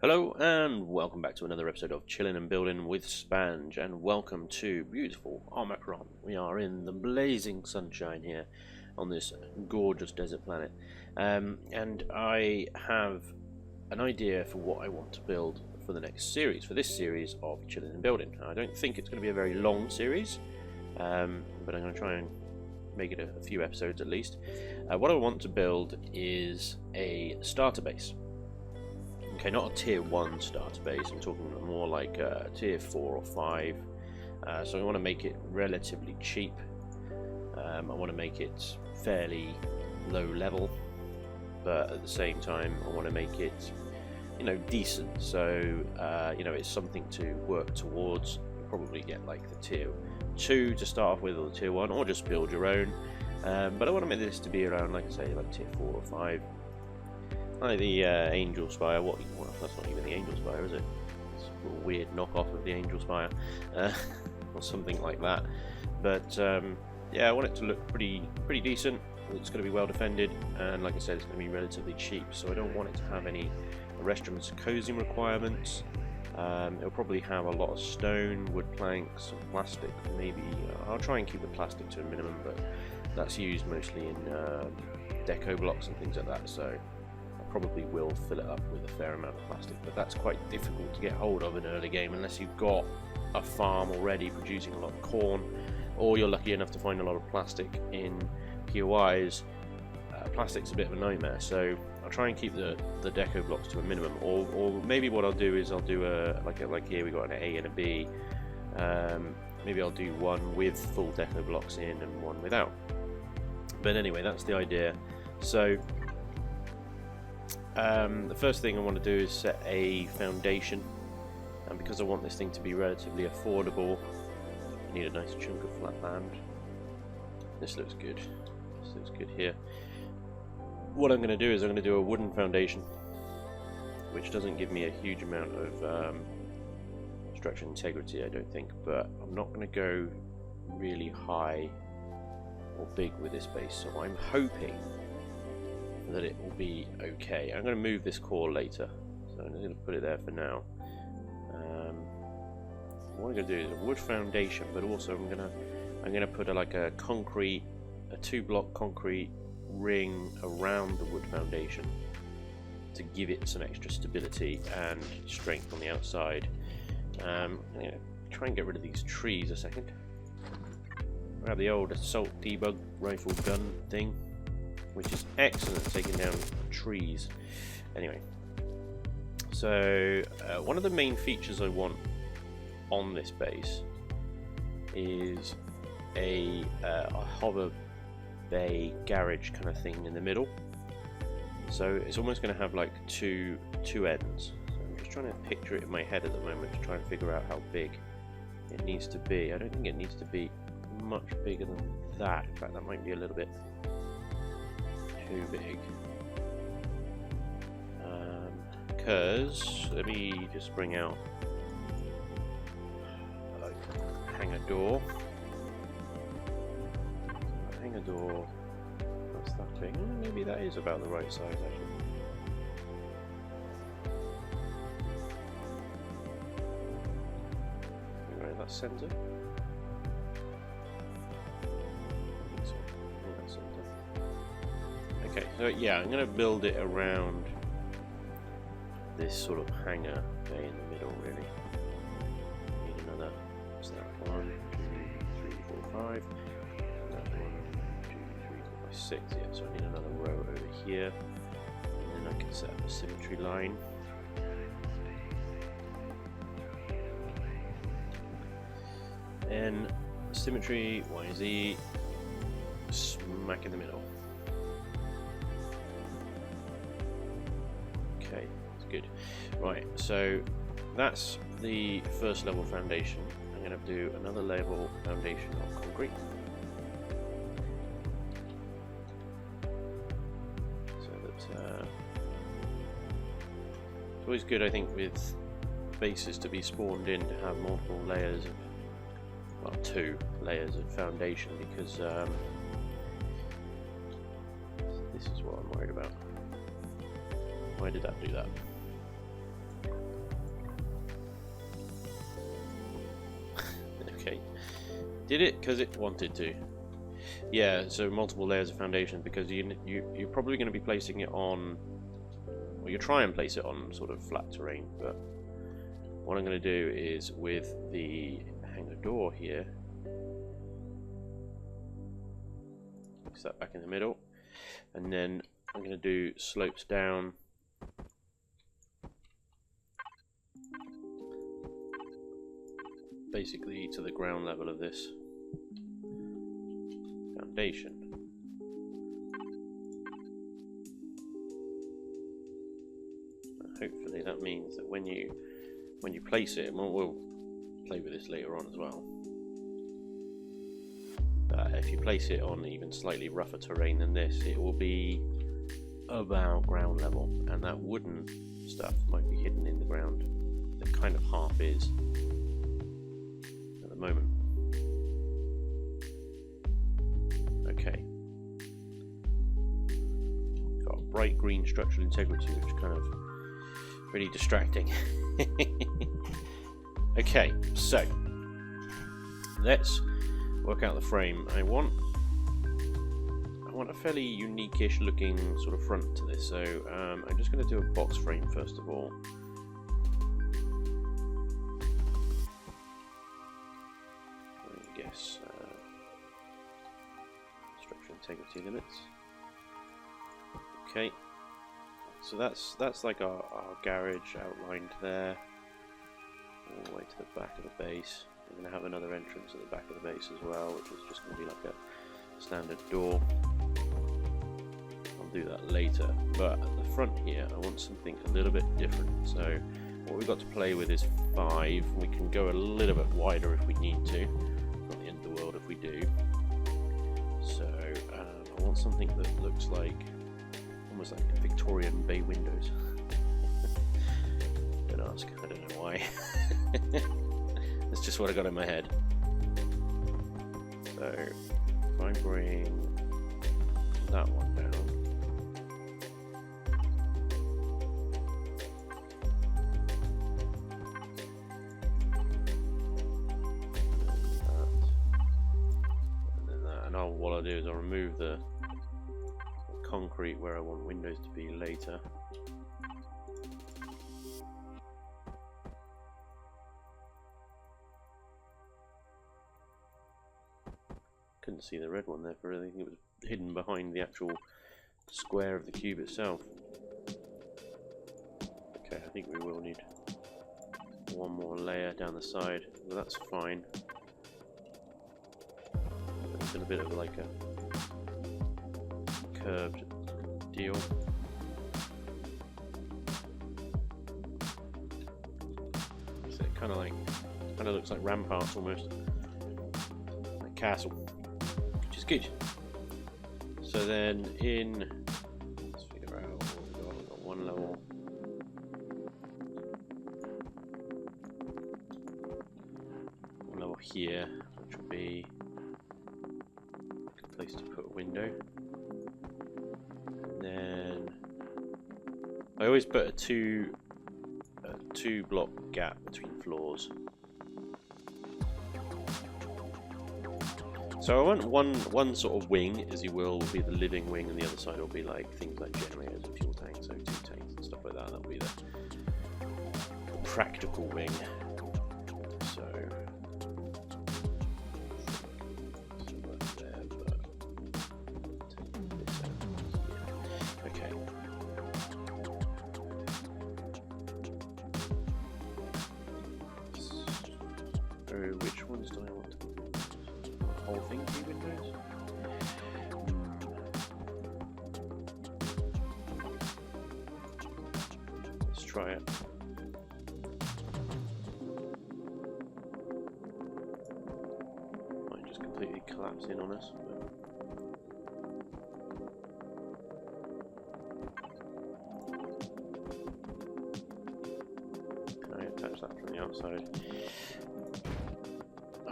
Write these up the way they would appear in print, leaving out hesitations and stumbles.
Hello and welcome back to another episode of Chillin Buildin with Spanj, and welcome to beautiful Omicron. We are in the blazing sunshine here on this gorgeous desert planet, and I have an idea for what I want to build for the next series, for this series of Chillin Buildin. I don't think it's going to be a very long series, but I'm going to try and make it a few episodes at least. What I want to build is a starter base. Okay, not a tier 1 starter base, I'm talking more like a tier 4 or 5. So I want to make it relatively cheap. I want to make it fairly low level, but at the same time I want to make it, you know, decent. So you know, it's something to work towards. You'll probably get like the tier 2 to start off with, or the tier 1, or just build your own. But I want to make this to be around, like I say, like tier 4 or 5. Like the Angel Spire. Well, that's not even the Angel Spire, is it? It's a weird knockoff of the Angel Spire, or something like that. But yeah, I want it to look pretty decent. It's going to be well defended, and like I said, it's going to be relatively cheap. So I don't want it to have any restrooms cosing requirements. It'll probably have a lot of stone, wood planks, and plastic. Maybe I'll try and keep the plastic to a minimum, but that's used mostly in deco blocks and things like that. So probably will fill it up with a fair amount of plastic, but that's quite difficult to get hold of in early game unless you've got a farm already producing a lot of corn, or you're lucky enough to find a lot of plastic in POIs. Plastic's a bit of a nightmare, so I'll try and keep the deco blocks to a minimum, or maybe what I'll do is I'll do like here we got an A and a B. Maybe I'll do one with full deco blocks in and one without. But anyway, that's the idea. So the first thing I want to do is set a foundation, and because I want this thing to be relatively affordable, I need a nice chunk of flat land. This looks good. This looks good here. What I'm going to do is I'm going to do a wooden foundation, which doesn't give me a huge amount of structural integrity, I don't think, but I'm not going to go really high or big with this base, so I'm hoping that it will be okay. I'm going to move this core later, so I'm going to put it there for now. What I'm going to do is a wood foundation, but also I'm going to put a 2-block concrete ring around the wood foundation to give it some extra stability and strength on the outside. I'm going to try and get rid of these trees a second. Grab the old assault debug rifle gun thing, which is excellent at taking down trees. Anyway, so one of the main features I want on this base is a hover bay garage kind of thing in the middle. So it's almost going to have like two ends. So I'm just trying to picture it in my head at the moment to try and figure out how big it needs to be. I don't think it needs to be much bigger than that. In fact, that might be a little bit too big, because let me just bring out a hanger door. Hanger door, that's that big. Maybe that is about the right size actually. Right, that's centre. Okay, so yeah, I'm going to build it around this sort of hanger bay in the middle, really. Need another, what's that, 1, 2, 3, 4, 5. That 1, 2, 3, 4, 5, 6, yeah, so I need another row over here. And then I can set up a symmetry line. And symmetry, YZ, smack in the middle. Okay, that's good. Right, so that's the first level foundation. I'm going to do another level foundation of concrete. So that it's always good, I think, with bases to be spawned in to have multiple layers of, well, 2 layers of foundation, because this is what I'm worried about. Why did that do that? Did it? Because it wanted to. Yeah, so multiple layers of foundation, because you're probably going to be placing it on, well, you try and place it on sort of flat terrain, but what I'm going to do is with the hangar door here, place that back in the middle, and then I'm going to do slopes down basically to the ground level of this foundation. And hopefully that means that when you place it, and we'll play with this later on as well, if you place it on even slightly rougher terrain than this, it will be about ground level, and that wooden stuff might be hidden in the ground. It kind of half is at the moment. Okay. Got a bright green structural integrity, which is kind of pretty distracting. Okay, so let's work out the frame. I want a fairly unique-ish looking sort of front to this, so I'm just going to do a box frame first of all. I guess structural integrity limits. Okay, so that's like our garage outlined there, all the way to the back of the base. We're going to have another entrance at the back of the base as well, which is just going to be like a standard door. I'll do that later, but at the front here I want something a little bit different. So what we've got to play with is 5. We can go a little bit wider if we need to, not the end of the world if we do. So I want something that looks like almost like Victorian bay windows. Don't ask, I don't know why. That's just what I got in my head. So if I bring that one down, and then that, and what I'll do is I'll remove the concrete where I want windows to be later. Couldn't see the red one there for anything. It was hidden behind the actual square of the cube itself. Okay, I think we will need one more layer down the side, but that's fine. It's been a bit of like a curved deal. So it kind of looks like ramparts almost, like castle. Good. So then let's figure out what we've got one level. One level here, which will be a good place to put a window. And then I always put a two block gap between floors. So I want one sort of wing, as you will be the living wing, and the other side will be like things like generators and fuel tanks, O2 tanks and stuff like that. That'll be the practical wing. So there, but okay. So which ones do I want to? Whole thing to be windows. Let's try it. Might just completely collapse in on us. Can I attach that from the outside?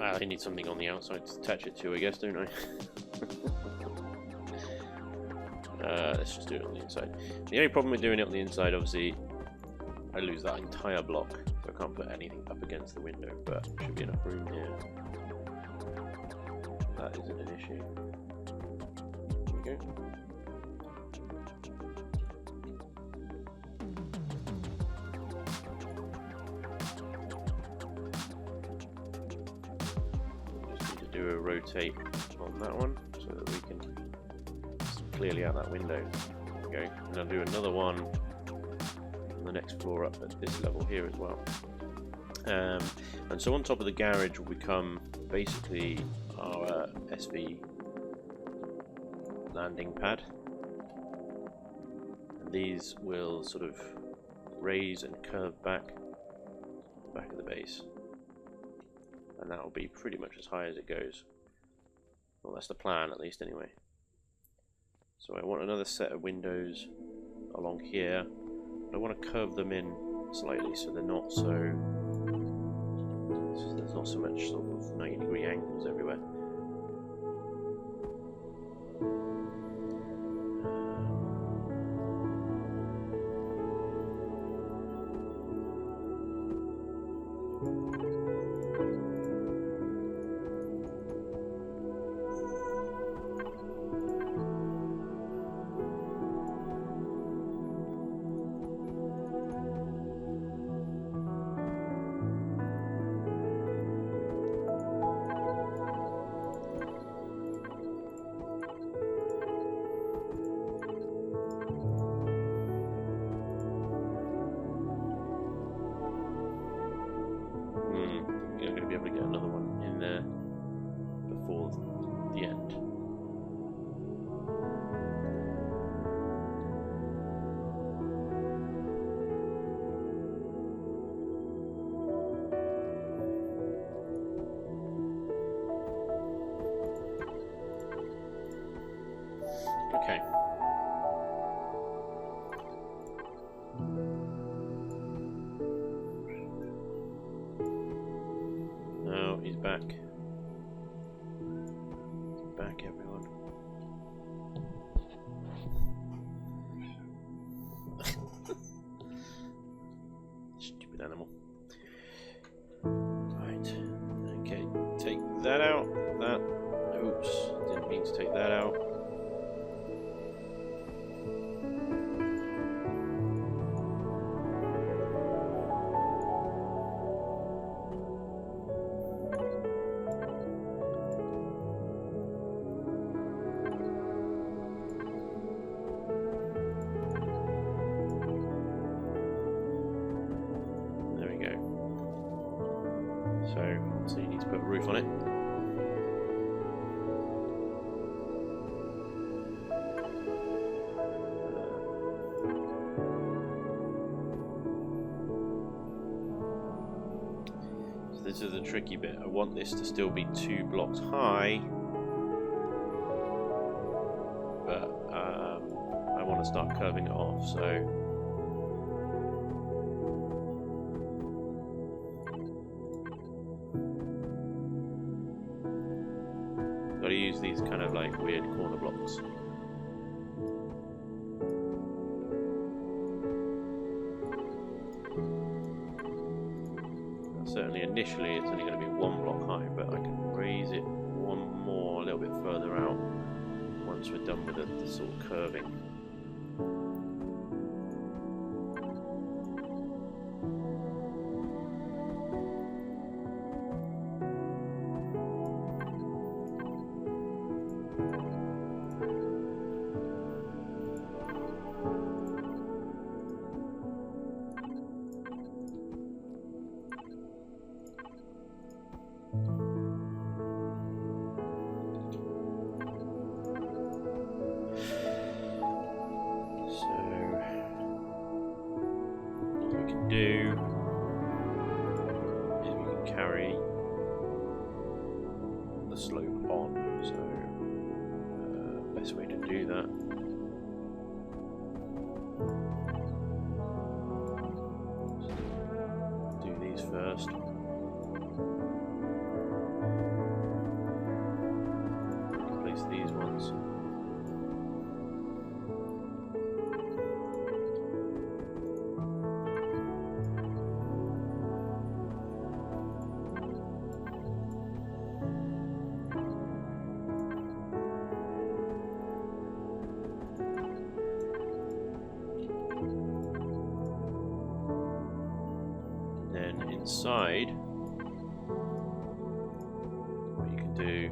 I need something on the outside to attach it to, I guess, don't I? Let's just do it on the inside. The only problem with doing it on the inside, obviously, I lose that entire block, so I can't put anything up against the window, but there should be enough room here. that isn't an issue. There we go. Just need to do a rotate on that one so that we can clearly out that window. There we go. And I'll do another one on the next floor up at this level here as well. And so on top of the garage will become basically our SV landing pad. And these will sort of raise and curve back of the base. And that will be pretty much as high as it goes. Well, that's the plan, at least, anyway. So I want another set of windows along here. I want to curve them in slightly so they're not so... there's not so much sort of 90-degree angles everywhere. Okay. Now he's back. He's back, everyone. Stupid animal. Right. Okay. Take that out. That. Oops. Didn't mean to take that out. So you need to put a roof on it. So this is the tricky bit. I want this to still be 2 blocks high, but I want to start curving it off, so gotta use these kind of like weird corner blocks. Certainly initially it's only going to be 1 block high, but I can raise it one more a little bit further out once we're done with the sort of curving. Do is we can carry the slope on, so best way to do that is do these first. Place these ones. inside, what you can do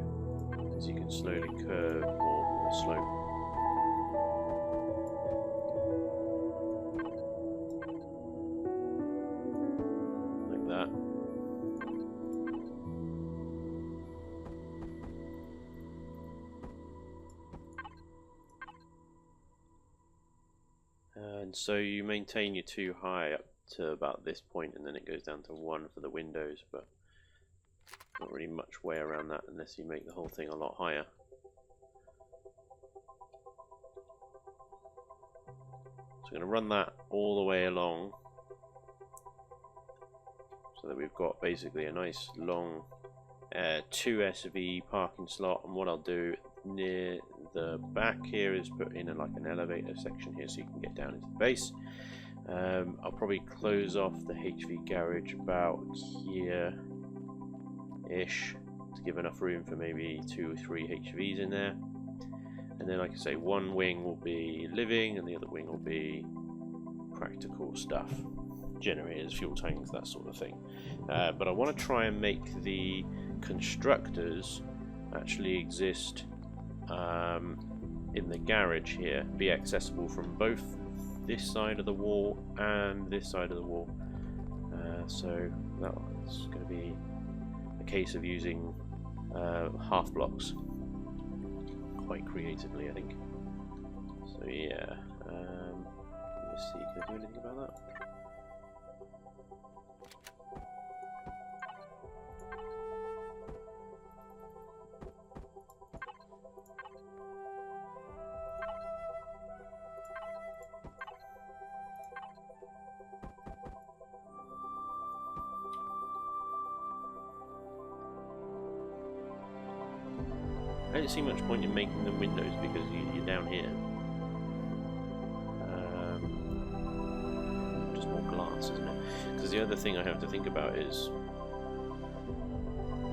is you can slowly curve or slope. Like that. And so you maintain your 2 high up to about this point, and then it goes down to 1 for the windows, but not really much way around that unless you make the whole thing a lot higher. So I'm going to run that all the way along so that we've got basically a nice long 2 SV parking slot, and what I'll do near the back here is put in like an elevator section here so you can get down into the base. I'll probably close off the HV garage about here-ish to give enough room for maybe 2 or 3 HVs in there. And then, like I say, one wing will be living and the other wing will be practical stuff. Generators, fuel tanks, that sort of thing. But I want to try and make the constructors actually exist in the garage here, be accessible from both this side of the wall and this side of the wall. So that's going to be a case of using half blocks quite creatively, I think. So yeah, let's see, can I do anything about that? I don't see much point in making them windows because you're down here. Just more glass, isn't it? Because the other thing I have to think about is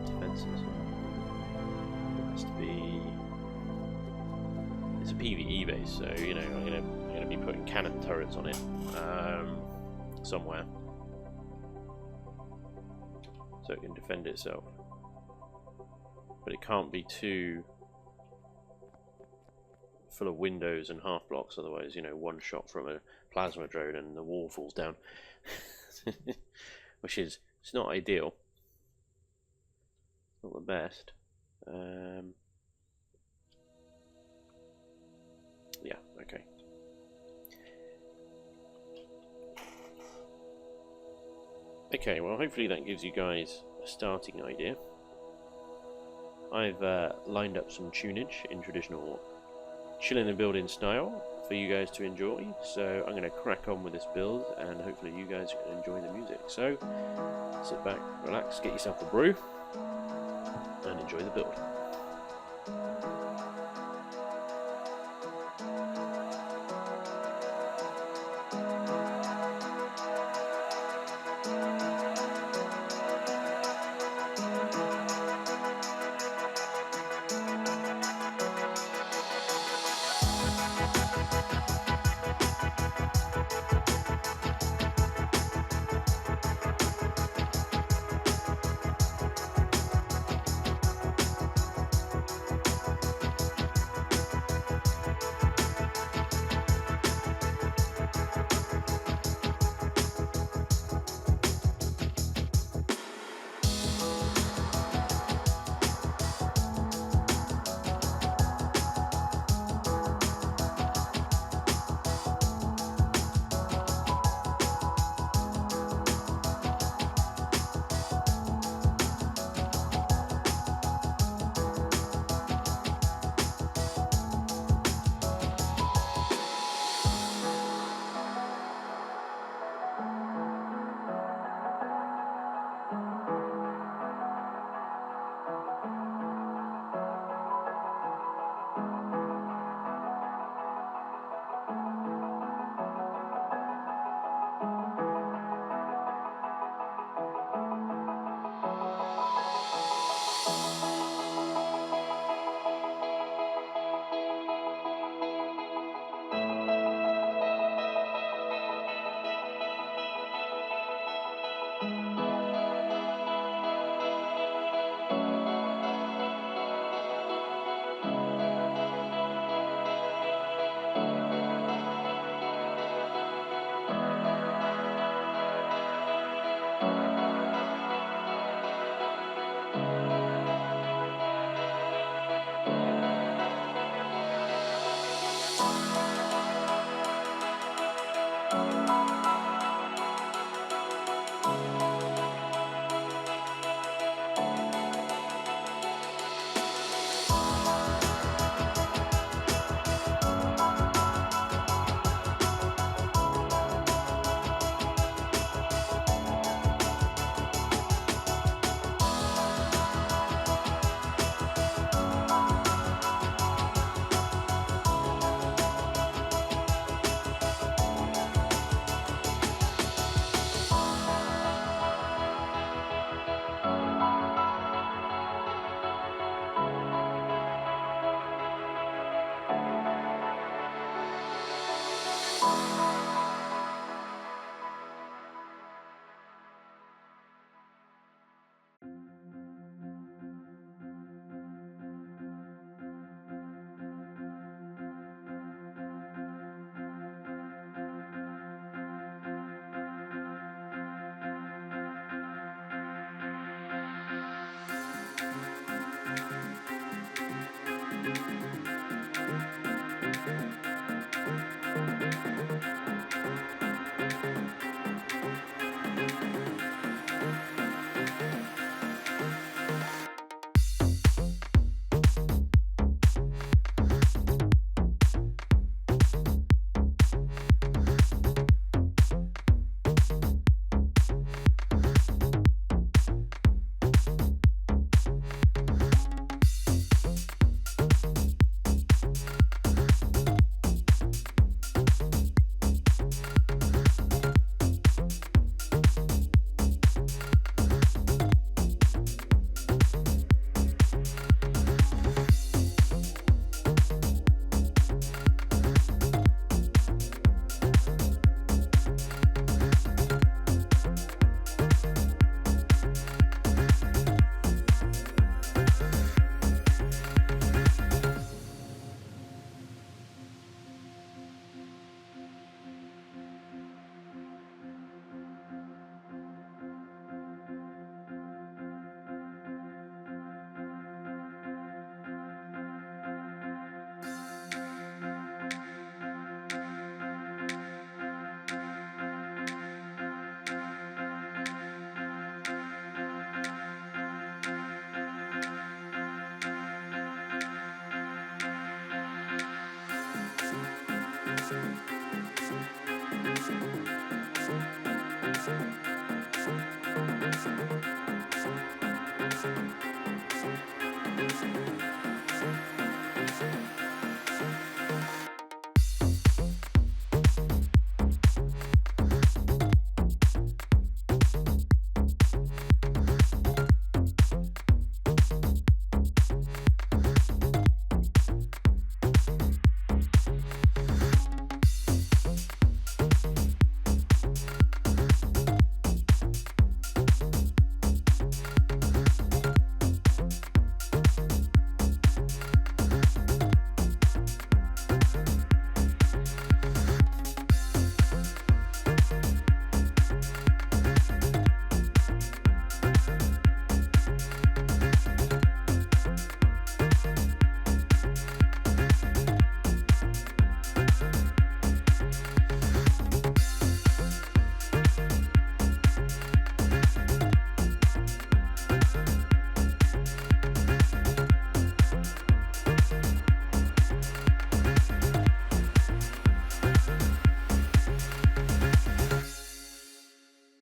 defences. It has to be. It's a PvE base, so you know I'm gonna be putting cannon turrets on it somewhere, so it can defend itself. But it can't be too full of windows and half blocks, otherwise, you know, one shot from a plasma drone and the wall falls down. Which is, it's not ideal. Not the best. Yeah, okay. Okay, well, hopefully that gives you guys a starting idea. I've lined up some tunage in traditional Chillin Buildin style for you guys to enjoy, so I'm going to crack on with this build and hopefully you guys can enjoy the music. So sit back, relax, get yourself a brew and enjoy the build.